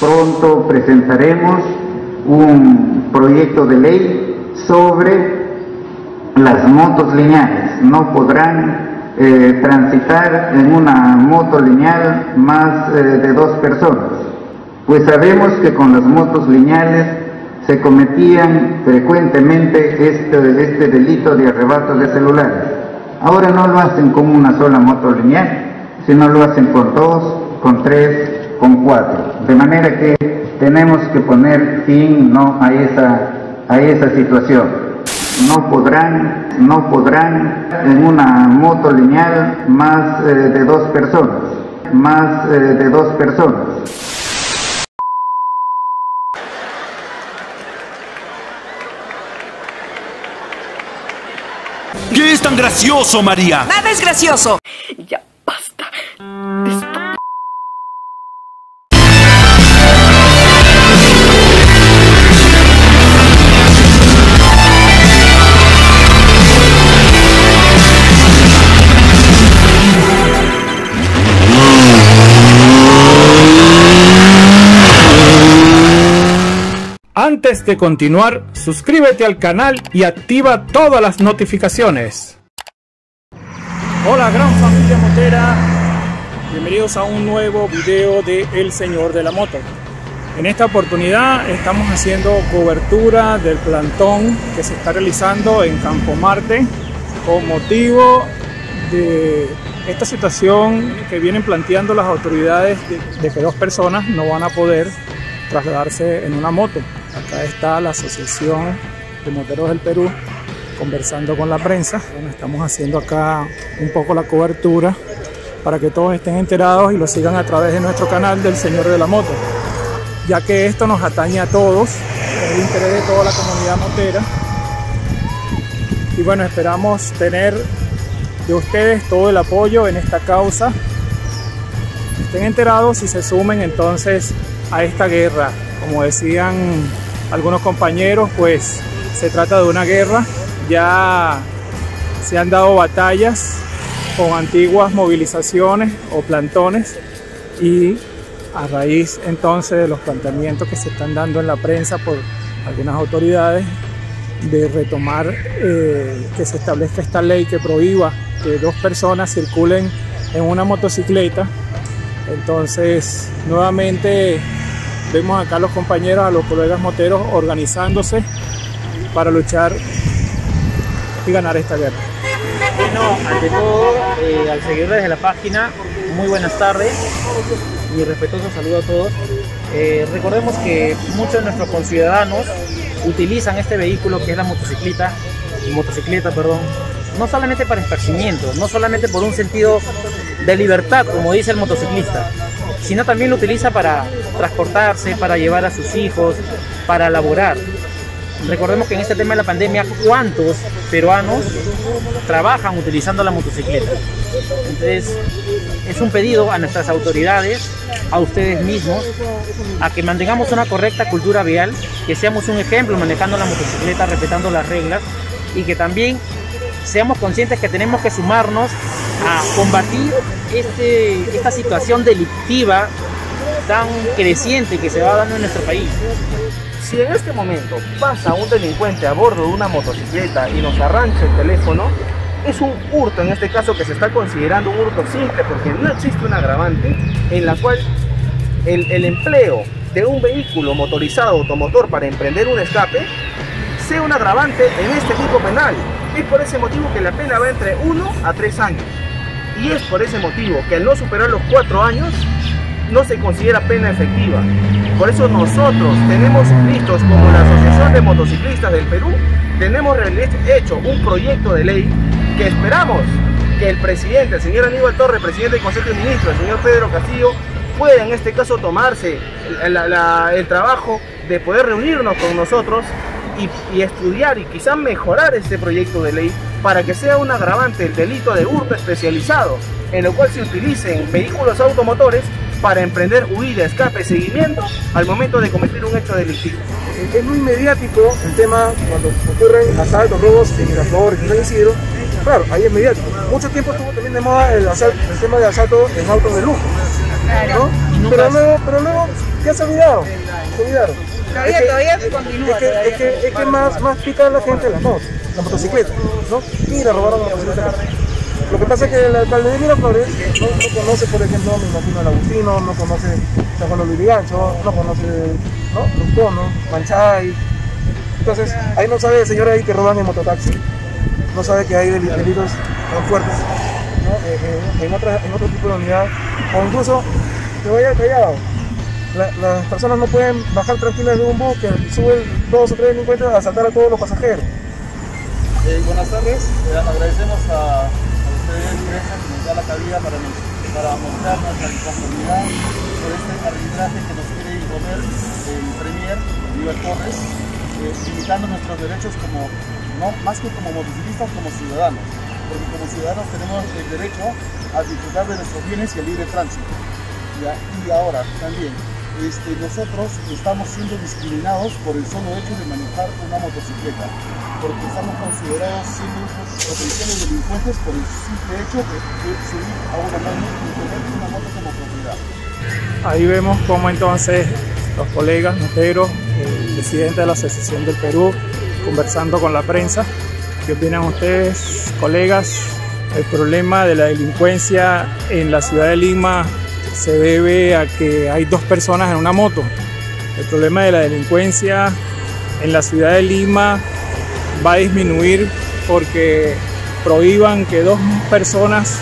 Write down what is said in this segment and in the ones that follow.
Pronto presentaremos un proyecto de ley sobre las motos lineales. No podrán transitar en una moto lineal más de 2 personas, pues sabemos que con las motos lineales se cometían frecuentemente este delito de arrebato de celulares. Ahora no lo hacen con una sola moto lineal, sino lo hacen con 2, con 3, con 4, de manera que tenemos que poner fin a esa situación. No podrán en una moto lineal más de 2 personas, ¿Qué es tan gracioso, María? ¡Nada es gracioso! Ya basta de esto. Antes de continuar, suscríbete al canal y activa todas las notificaciones. Hola gran familia motera, bienvenidos a un nuevo video de El Señor de la Moto. En esta oportunidad estamos haciendo cobertura del plantón que se está realizando en Campo Marte con motivo de esta situación que vienen planteando las autoridades de que 2 personas no van a poder trasladarse en una moto. Acá está la Asociación de Moteros del Perú conversando con la prensa. Bueno, estamos haciendo acá un poco la cobertura para que todos estén enterados y lo sigan a través de nuestro canal del Señor de la Moto, ya que esto nos atañe a todos, es el interés de toda la comunidad motera. Y bueno, esperamos tener de ustedes todo el apoyo en esta causa, estén enterados y se sumen entonces a esta guerra. Como decían algunos compañeros, pues se trata de una guerra. Ya se han dado batallas con antiguas movilizaciones o plantones, y a raíz entonces de los planteamientos que se están dando en la prensa por algunas autoridades de retomar que se establezca esta ley que prohíba que 2 personas circulen en una motocicleta, entonces nuevamente vemos acá a los compañeros, a los colegas moteros organizándose para luchar y ganar esta guerra. Bueno, ante todo, al seguidores de la página, muy buenas tardes y respetuoso saludo a todos. Recordemos que muchos de nuestros conciudadanos utilizan este vehículo que es la motocicleta, no solamente para esparcimiento, no solamente por un sentido de libertad, como dice el motociclista, sino también lo utiliza para transportarse, para llevar a sus hijos, para laborar. Recordemos que en este tema de la pandemia, ¿cuántos peruanos trabajan utilizando la motocicleta? Entonces, es un pedido a nuestras autoridades, a ustedes mismos, a que mantengamos una correcta cultura vial, que seamos un ejemplo manejando la motocicleta, respetando las reglas, y que también seamos conscientes que tenemos que sumarnos a combatir esta situación delictiva tan creciente que se va dando en nuestro país. Si en este momento pasa un delincuente a bordo de una motocicleta y nos arranca el teléfono, es un hurto, en este caso que se está considerando un hurto simple, porque no existe un agravante en la cual el empleo de un vehículo motorizado automotor para emprender un escape sea un agravante en este tipo penal. Es por ese motivo que la pena va entre 1 a 3 años. Y es por ese motivo que al no superar los 4 años no se considera pena efectiva. Por eso nosotros tenemos listos, como la Asociación de Motociclistas del Perú, tenemos hecho un proyecto de ley que esperamos que el presidente, el señor Aníbal Torres, presidente del Consejo de Ministros, el señor Pedro Castillo, pueda en este caso tomarse el trabajo de poder reunirnos con nosotros y estudiar y quizás mejorar este proyecto de ley para que sea un agravante el delito de hurto especializado, en el cual se utilicen vehículos automotores para emprender huida, escape, seguimiento al momento de cometer un hecho delictivo. Es muy mediático el tema cuando ocurren asaltos, robos en Miraflores, en San Isidro. Claro, ahí es mediático. Mucho tiempo estuvo también de moda el tema de asalto en autos de lujo, ¿no? pero luego ya se olvidaron. Todavía continúa. Es que más pica la gente las motos, la motocicleta, ¿no? Mira, robaron la motocicleta. Lo que pasa es que el alcalde de Miraflores no conoce, por ejemplo, me imagino al Agustino, no conoce San Juan de Lurigancho, no conoce, ¿no? Los Conos, Manchay. Entonces, ahí no sabe el señor ahí que roban en mototaxi, no sabe que hay delitos tan fuertes, ¿no? En otro tipo de unidad, o incluso que vaya callado. Las personas no pueden bajar tranquilas de un bus que suben 2 o 3 delincuentes a asaltar a todos los pasajeros. Buenas tardes, agradecemos a ustedes que nos da la cabida para mostrar nuestra inconformidad por este arbitraje que nos quiere imponer el Premier Aníbal Torres, limitando nuestros derechos más que como motociclistas, como ciudadanos, porque como ciudadanos tenemos el derecho a disfrutar de nuestros bienes y el libre tránsito. ¿Ya? Y ahora también nosotros estamos siendo discriminados por el solo hecho de manejar una motocicleta, porque estamos considerados siendo potenciales delincuentes por el simple hecho de subir a una moto y tener una moto como propiedad. Ahí vemos cómo entonces los colegas moteros, el presidente de la Asociación del Perú, conversando con la prensa. ¿Qué opinan ustedes, colegas? El problema de la delincuencia en la ciudad de Lima se debe a que hay 2 personas en una moto. El problema de la delincuencia en la ciudad de Lima va a disminuir porque prohíban que 2 personas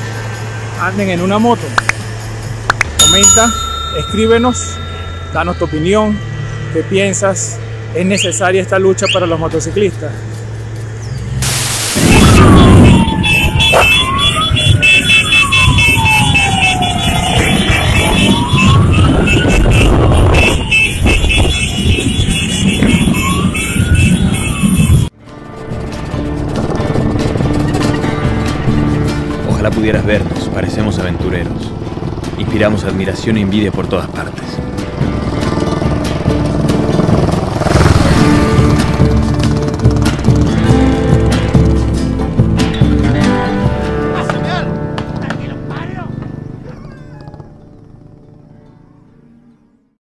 anden en una moto. Comenta, escríbenos, danos tu opinión, qué piensas, ¿es necesaria esta lucha para los motociclistas? Ojalá pudieras vernos, parecemos aventureros. Inspiramos admiración e envidia por todas partes.